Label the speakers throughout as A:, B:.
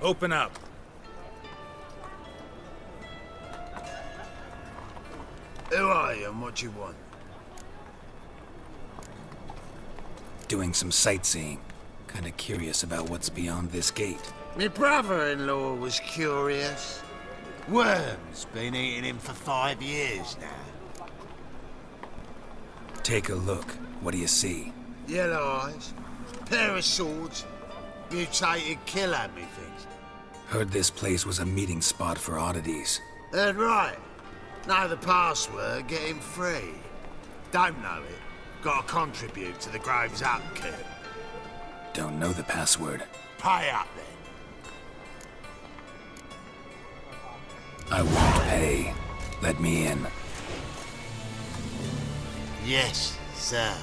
A: Open up.
B: Who are you and what you want?
A: Doing some sightseeing. Kinda curious about what's beyond this gate.
B: My brother-in-law was curious. Worms been eating him for 5 years now.
A: Take a look. What do you see?
B: Yellow eyes, pair of swords, mutated killer me things.
A: Heard this place was a meeting spot for oddities.
B: Heard right. Know the password, get him free. Don't know it, gotta contribute to the Grove's upkeep.
A: Don't know the password.
B: Pay up then.
A: I won't pay. Let me in.
B: Yes, sir.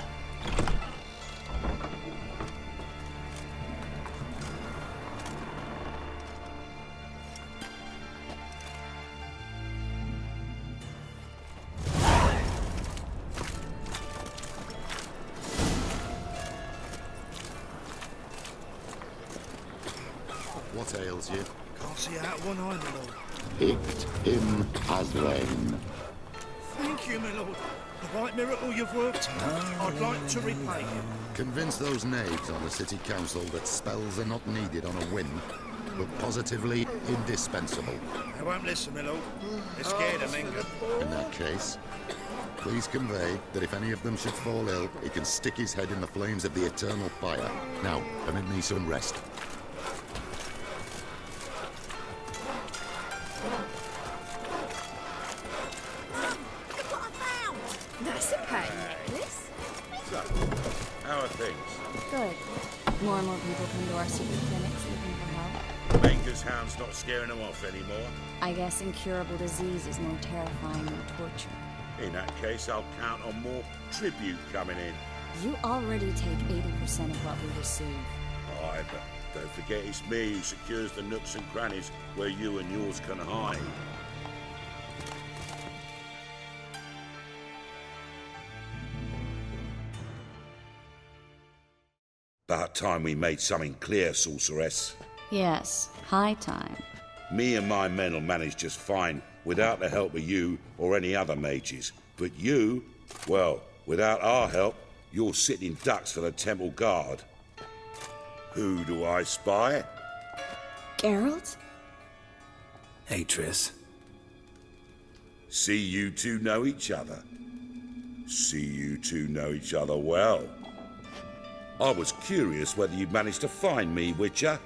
C: What ails you?
D: Can't see out one eye, my lord.
C: Picked him as rain.
D: Thank you, my lord. The right miracle you've worked. I'd like to repay you.
C: Convince those knaves on the city council that spells are not needed on a whim, but positively indispensable.
D: They won't listen, my lord. They're scared of Menga.
C: In that case, please convey that if any of them should fall ill, he can stick his head in the flames of the eternal fire. Now, permit me some rest.
E: That's a pain necklace.
F: So, how are things?
E: Good. More and more people come to our secret clinics looking for help.
F: Menga's hound's not scaring them off anymore.
E: I guess incurable disease is more terrifying than torture.
F: In that case, I'll count on more tribute coming in.
E: You already take 80% of what we receive.
F: Aye, but don't forget it's me who secures the nooks and crannies where you and yours can hide. About time we made something clear, sorceress.
E: Yes, high time.
F: Me and my men will manage just fine without the help of you or any other mages. But you, well, without our help, you're sitting ducks for the temple guard. Who do I spy?
E: Geralt?
A: Hey, Triss.
F: See you two know each other. See you two know each other well. I was curious whether you'd managed to find me, Witcher.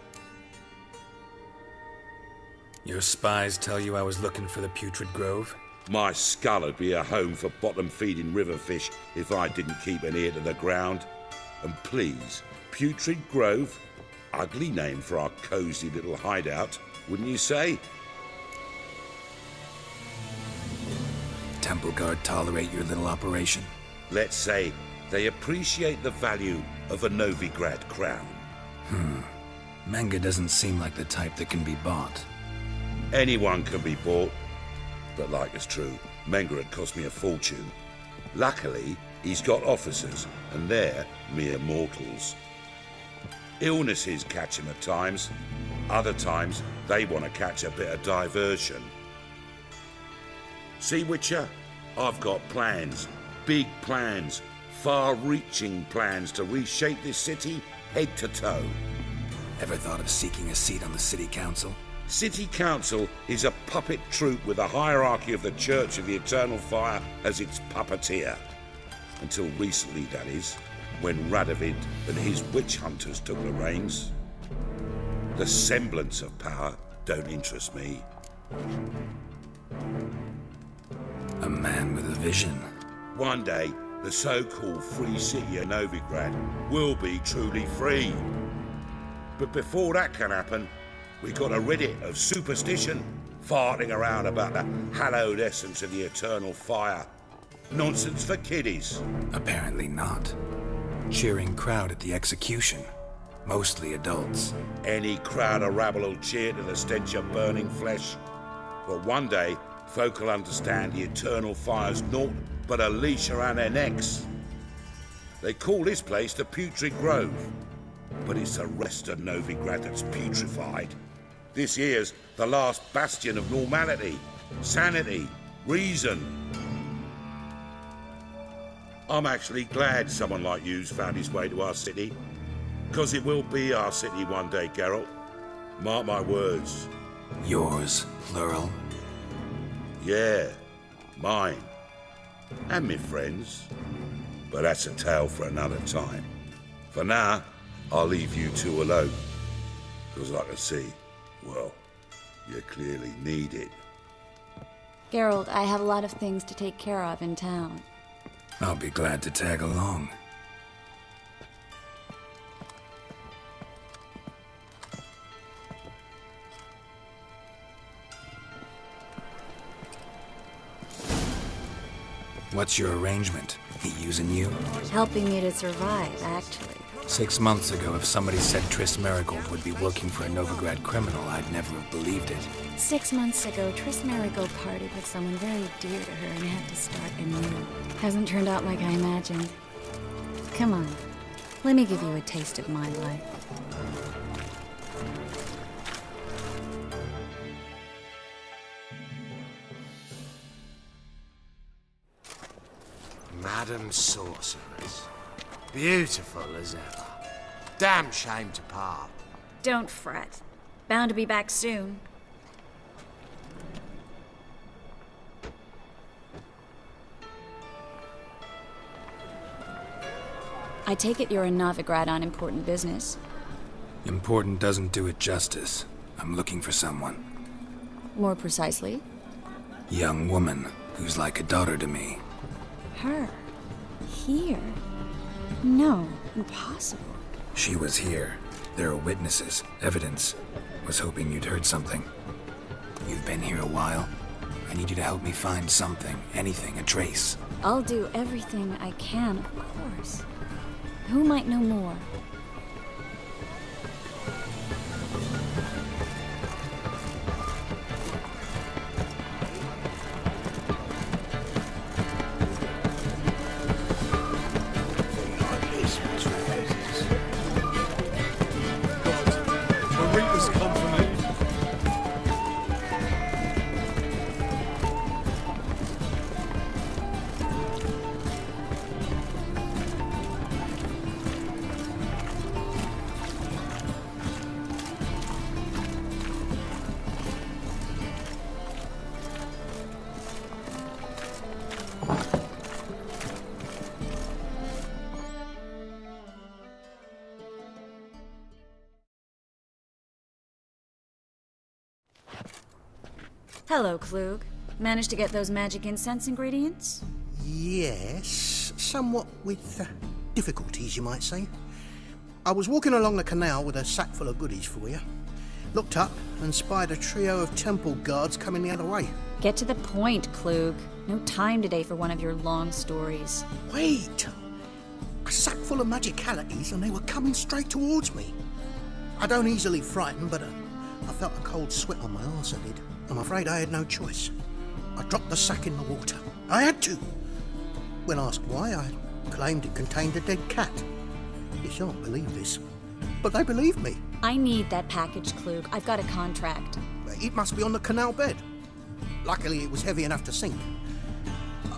A: Your spies tell you I was looking for the Putrid Grove?
F: My skull would be a home for bottom-feeding river fish if I didn't keep an ear to the ground. And please, Putrid Grove? Ugly name for our cosy little hideout, wouldn't you say?
A: Temple Guard tolerate your little operation?
F: Let's say they appreciate the value of a Novigrad crown.
A: Menga doesn't seem like the type that can be bought.
F: Anyone can be bought. But like it's true, Menga had cost me a fortune. Luckily, he's got officers, and they're mere mortals. Illnesses catch him at times. Other times, they want to catch a bit of diversion. See, Witcher? I've got plans. Big plans. Far-reaching plans to reshape this city head to toe.
A: Ever thought of seeking a seat on the city council?
F: City Council is a puppet troupe with a hierarchy of the Church of the Eternal Fire as its puppeteer. Until recently, that is, when Radovid and his witch hunters took the reins. The semblance of power don't interest me.
A: A man with a vision.
F: One day, the so-called free city of Novigrad will be truly free. But before that can happen, we gotta rid it of superstition, farting around about the hallowed essence of the eternal fire. Nonsense for kiddies.
A: Apparently not. Cheering crowd at the execution. Mostly adults.
F: Any crowd of rabble will cheer to the stench of burning flesh. But one day, folk will understand the eternal fire's naught but a leash around their necks. They call this place the Putrid Grove, but it's the rest of Novigrad that's putrefied. This here's the last bastion of normality, sanity, reason. I'm actually glad someone like you's found his way to our city. Because it will be our city one day, Geralt. Mark my words.
A: Yours, plural.
F: Yeah, mine. And me friends. But that's a tale for another time. For now, I'll leave you two alone. Because I can see, well, you clearly need it.
E: Geralt, I have a lot of things to take care of in town.
A: I'll be glad to tag along. What's your arrangement? He using you?
E: Helping me to survive, actually.
A: 6 months ago, if somebody said Triss Merigold would be working for a Novigrad criminal, I'd never have believed it.
E: 6 months ago, Triss Merigold partied with someone very dear to her and had to start anew. Hasn't turned out like I imagined. Come on, let me give you a taste of my life.
B: Madam Sorceress. Beautiful as ever. Damn shame to part.
E: Don't fret. Bound to be back soon. I take it you're a Novigrad on important business.
A: Important doesn't do it justice. I'm looking for someone.
E: More precisely?
A: Young woman who's like a daughter to me.
E: Her? Here? No, impossible.
A: She was here. There are witnesses, evidence. Was hoping you'd heard something. You've been here a while. I need you to help me find something, anything, a trace.
E: I'll do everything I can, of course. Who might know more? Hello, Klug. Managed to get those magic incense ingredients?
G: Yes, somewhat with difficulties, you might say. I was walking along the canal with a sack full of goodies for you. Looked up and spied a trio of temple guards coming the other way.
E: Get to the point, Klug. No time today for one of your long stories.
G: Wait! A sack full of magicalities and they were coming straight towards me. I don't easily frighten, but I felt a cold sweat on my arse, I did. I'm afraid I had no choice. I dropped the sack in the water. I had to. When asked why, I claimed it contained a dead cat. You shan't believe this, but they believed me.
E: I need that package, Klug. I've got a contract.
G: It must be on the canal bed. Luckily, it was heavy enough to sink.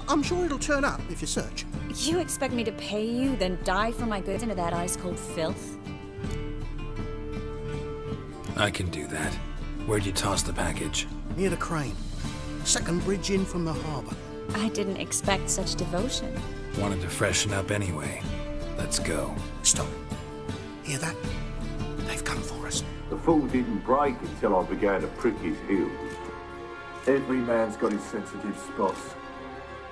G: I'm sure it'll turn up if you search.
E: You expect me to pay you, then dive for my goods into that ice-cold filth?
A: I can do that. Where'd you toss the package?
G: Near the crane. Second bridge in from the harbour.
E: I didn't expect such devotion.
A: Wanted to freshen up anyway. Let's go.
G: Stop. Hear that? They've come for us.
H: The fool didn't break until I began to prick his heels. Every man's got his sensitive spots.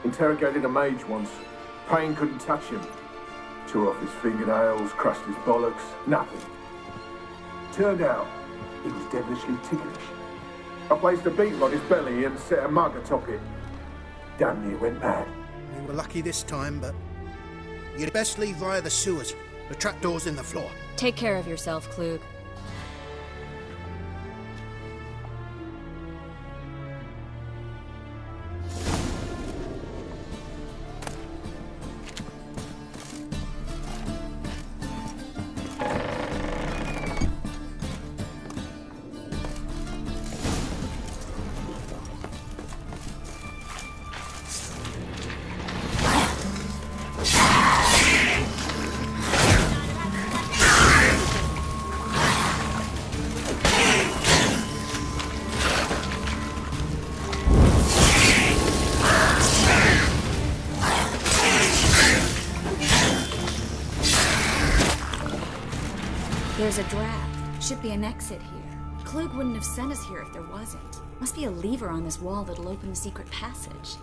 H: Interrogated a mage once. Pain couldn't touch him. Tore off his fingernails, crushed his bollocks, nothing. Turned out, he was devilishly ticklish. I placed a beetle on his belly and set a mug atop it. Damn near went mad.
G: We were lucky this time, but you'd best leave via the sewers. The trapdoor's in the floor.
E: Take care of yourself, Klug. There's a draft. Should be an exit here. Klug wouldn't have sent us here if there wasn't. Must be a lever on this wall that'll open the secret passage.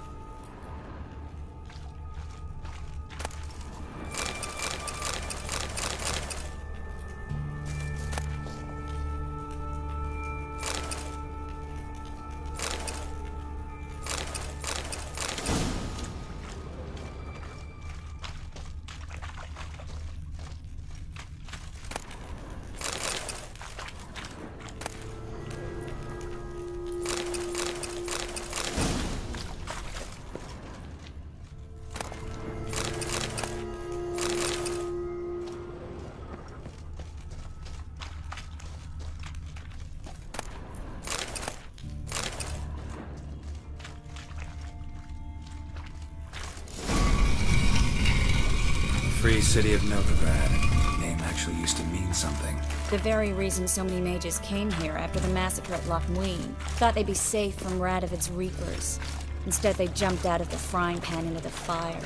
A: Free City of Novigrad. Name actually used to mean something.
E: The very reason so many mages came here after the massacre at Loch Muin. Thought they'd be safe from Radovid's reapers. Instead, they jumped out of the frying pan into the fire.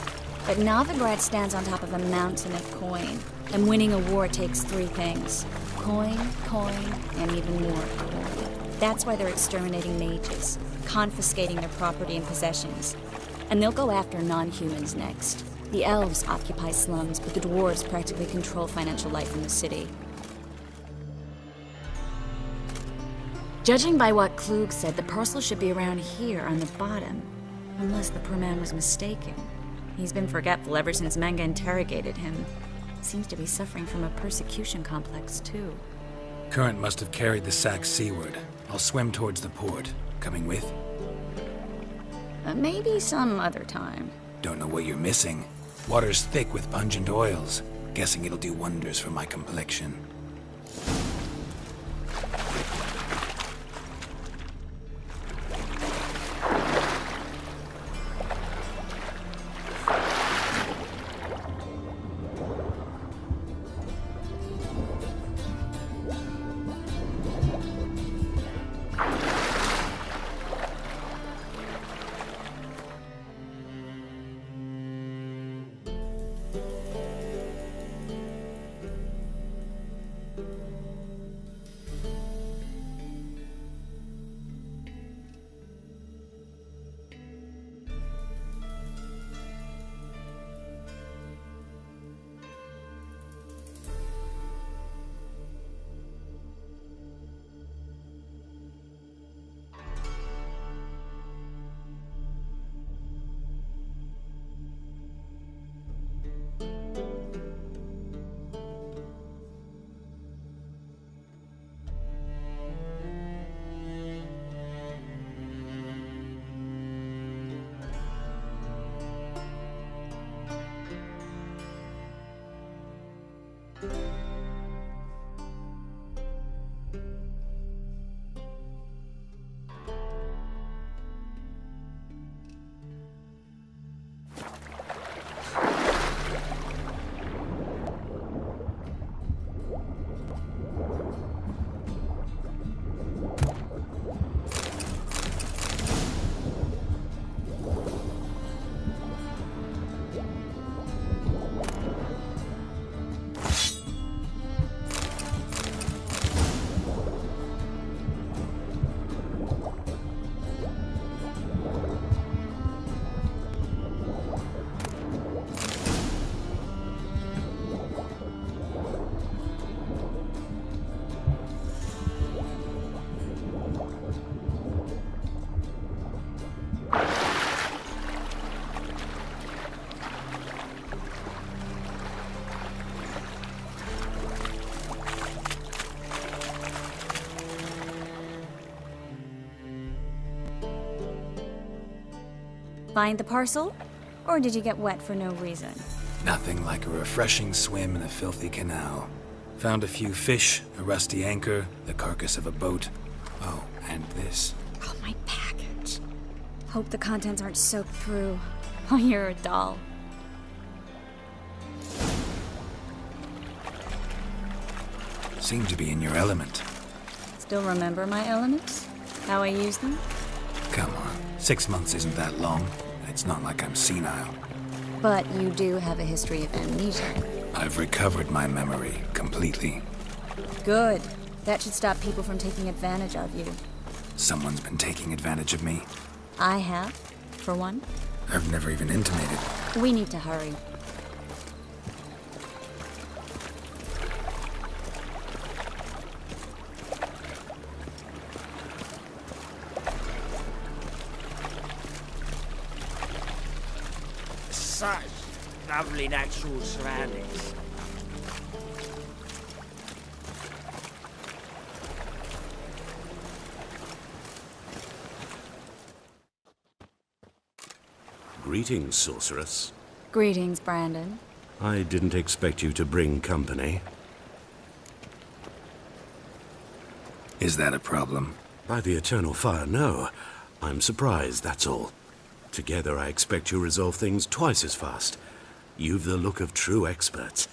E: But Novigrad stands on top of a mountain of coin. And winning a war takes three things. Coin, and even more coin. That's why they're exterminating mages, confiscating their property and possessions. And they'll go after non-humans next. The elves occupy slums, but the dwarves practically control financial life in the city. Judging by what Klug said, the parcel should be around here on the bottom. Unless the poor man was mistaken. He's been forgetful ever since Manga interrogated him. Seems to be suffering from a persecution complex, too.
A: Current must have carried the sack seaward. I'll swim towards the port. Coming with?
E: Maybe some other time.
A: Don't know what you're missing. Water's thick with pungent oils. Guessing it'll do wonders for my complexion.
E: Find the parcel? Or did you get wet for no reason?
A: Nothing like a refreshing swim in a filthy canal. Found a few fish, a rusty anchor, the carcass of a boat. Oh, and this.
E: Oh, my package. Hope the contents aren't soaked through. Oh, you're a doll.
A: Seem to be in your element.
E: Still remember my elements? How I use them?
A: Come on, 6 months isn't that long. It's not like I'm senile.
E: But you do have a history of amnesia.
A: I've recovered my memory completely.
E: Good. That should stop people from taking advantage of you.
A: Someone's been taking advantage of me.
E: I have, for one.
A: I've never even intimated.
E: We need to hurry.
I: Such lovely natural surroundings.
J: Greetings, sorceress.
E: Greetings, Brandon.
J: I didn't expect you to bring company.
A: Is that a problem?
J: By the eternal fire, no. I'm surprised, that's all. Together, I expect you resolve things twice as fast. You've the look of true experts.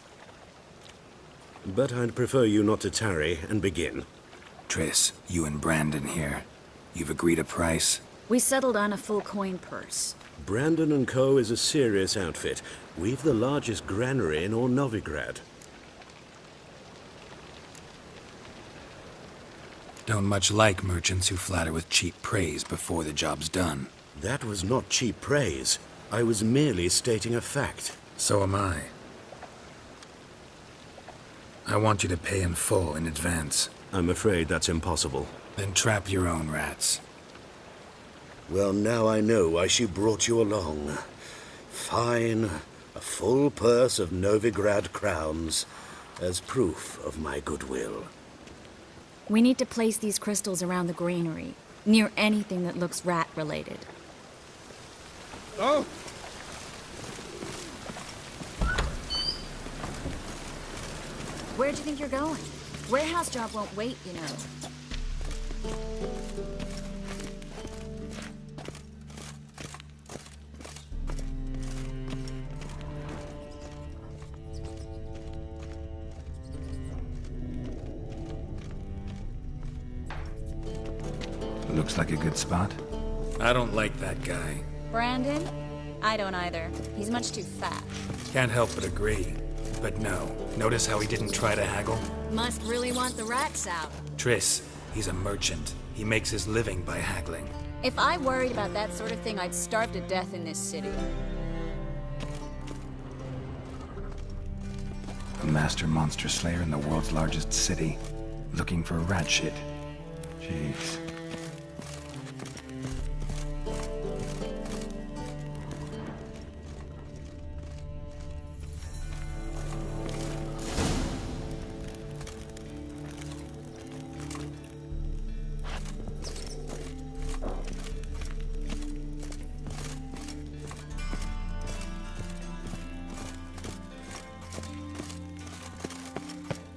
J: But I'd prefer you not to tarry and begin.
A: Triss, you and Brandon here. You've agreed a price?
E: We settled on a full coin purse.
J: Brandon & Co. is a serious outfit. We've the largest granary in all Novigrad.
A: Don't much like merchants who flatter with cheap praise before the job's done.
J: That was not cheap praise. I was merely stating a fact.
A: So am I. I want you to pay in full in advance.
J: I'm afraid that's impossible.
A: Then trap your own rats.
J: Well, now I know why she brought you along. Fine. A full purse of Novigrad crowns as proof of my goodwill.
E: We need to place these crystals around the granary, near anything that looks rat-related.
D: Oh!
E: Where'd you think you're going? Warehouse job won't wait, you know.
A: Looks like a good spot. I don't like that guy.
E: Brandon? I don't either. He's much too fat.
A: Can't help but agree. But no. Notice how he didn't try to haggle?
E: Must really want the rats out.
A: Triss, he's a merchant. He makes his living by haggling.
E: If I worried about that sort of thing, I'd starve to death in this city.
A: A master monster slayer in the world's largest city. Looking for rat shit. Jeez.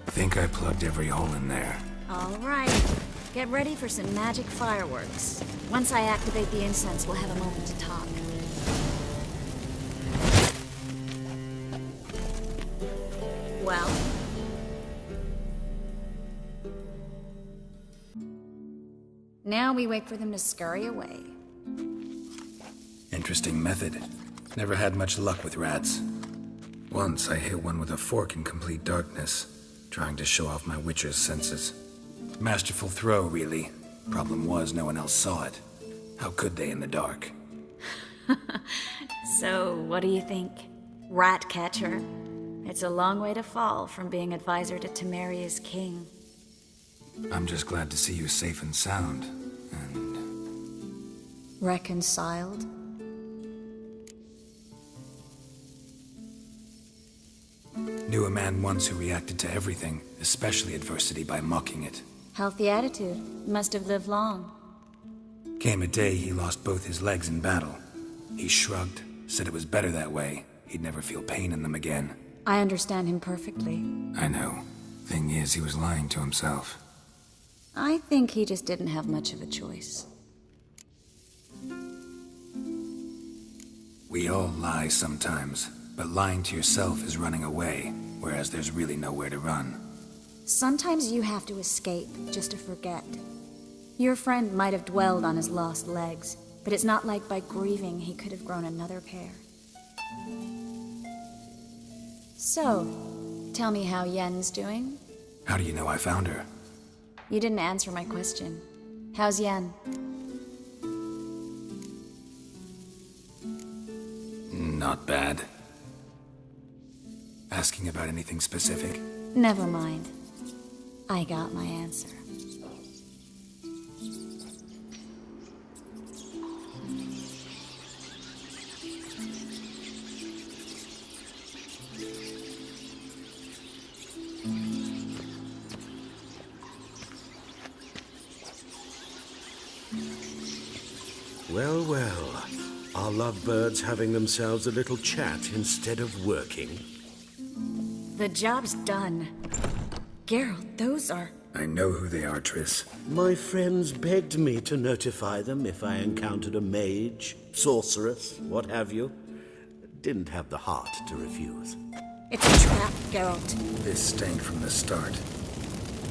A: I think I plugged every hole in there.
E: All right. Get ready for some magic fireworks. Once I activate the incense, we'll have a moment to talk. Well? Now we wait for them to scurry away.
A: Interesting method. Never had much luck with rats. Once I hit one with a fork in complete darkness, trying to show off my witcher's senses. Masterful throw, really. Problem was, no one else saw it. How could they in the dark?
E: So, what do you think? Rat catcher? It's a long way to fall from being advisor to Temeria's king.
A: I'm just glad to see you safe and sound, and...
E: Reconciled?
A: Knew a man once who reacted to everything, especially adversity, by mocking it.
E: Healthy attitude. Must have lived long.
A: Came a day he lost both his legs in battle. He shrugged, said it was better that way. He'd never feel pain in them again.
E: I understand him perfectly.
A: I know. Thing is, he was lying to himself.
E: I think he just didn't have much of a choice.
A: We all lie sometimes, but lying to yourself is running away, whereas there's really nowhere to run.
E: Sometimes you have to escape just to forget. Your friend might have dwelled on his lost legs, but it's not like by grieving he could have grown another pair. So, tell me how Yen's doing?
A: How do you know I found her?
E: You didn't answer my question. How's Yen?
A: Not bad. Asking about anything specific?
E: Never mind. I got my answer.
J: Well, well. Are lovebirds having themselves a little chat instead of working?
E: The job's done. Geralt, those are...
A: I know who they are, Triss.
J: My friends begged me to notify them if I encountered a mage, sorceress, what have you. Didn't have the heart to refuse.
E: It's a trap, Geralt.
A: This stank from the start.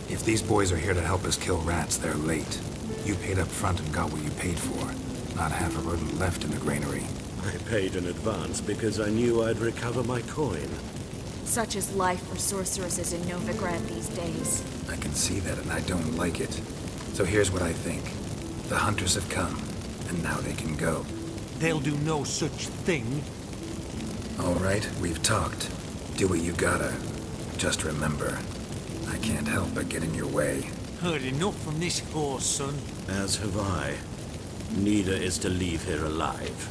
A: If these boys are here to help us kill rats, they're late. You paid up front and got what you paid for. Not half a rodent left in the granary.
J: I paid in advance because I knew I'd recover my coin.
E: Such is life for sorceresses in Novigrad these days.
A: I can see that, and I don't like it. So here's what I think. The hunters have come, and now they can go.
D: They'll do no such thing.
A: All right, we've talked. Do what you gotta. Just remember, I can't help but get in your way.
D: Heard enough from this horse, son.
J: As have I. Neither is to leave here alive.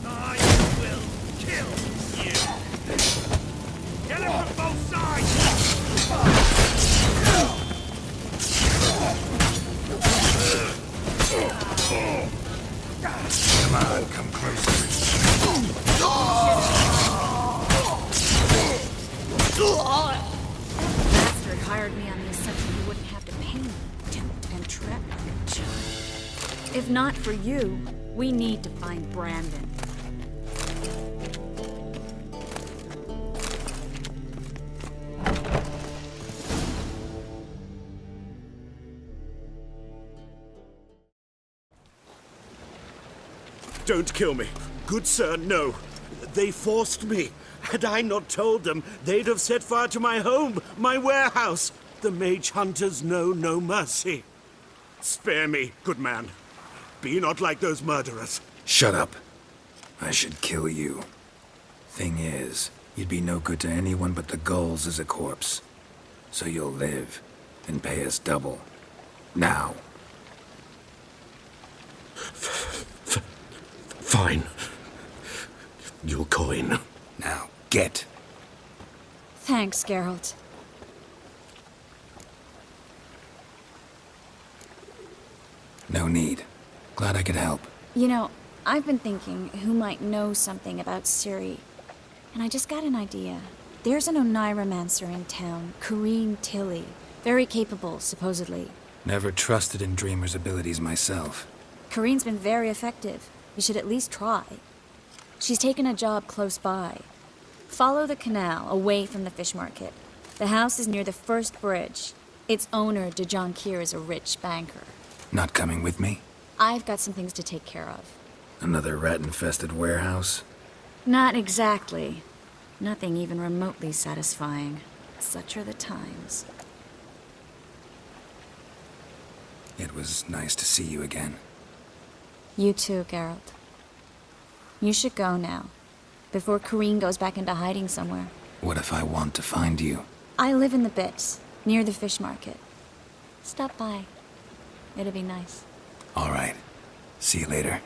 D: I will kill you. Get him from both sides.
A: Come on, come closer.
E: Bastard hired me on the assumption he wouldn't have to pay me, tempt and trap like a child. If not for you, we need to find Brandon.
J: Don't kill me. Good sir, no. They forced me. Had I not told them, they'd have set fire to my home, my warehouse. The mage hunters know no mercy. Spare me, good man. Be not like those murderers.
A: Shut up. I should kill you. Thing is, you'd be no good to anyone but the gulls as a corpse. So you'll live, and pay us double. Now.
J: Fine. Your coin.
A: Now, get.
E: Thanks, Geralt.
A: No need. Glad I could help.
E: You know, I've been thinking who might know something about Ciri. And I just got an idea. There's an Oneiromancer in town, Corrine Tilly. Very capable, supposedly.
A: Never trusted in Dreamer's abilities myself.
E: Corrine's been very effective. You should at least try. She's taken a job close by. Follow the canal, away from the fish market. The house is near the first bridge. Its owner, Dejon Kier, is a rich banker.
A: Not coming with me?
E: I've got some things to take care of.
A: Another rat-infested warehouse?
E: Not exactly. Nothing even remotely satisfying. Such are the times.
A: It was nice to see you again.
E: You too, Geralt. You should go now, before Corrine goes back into hiding somewhere.
A: What if I want to find you?
E: I live in the Bits, near the fish market. Stop by. It'll be nice.
A: All right. See you later.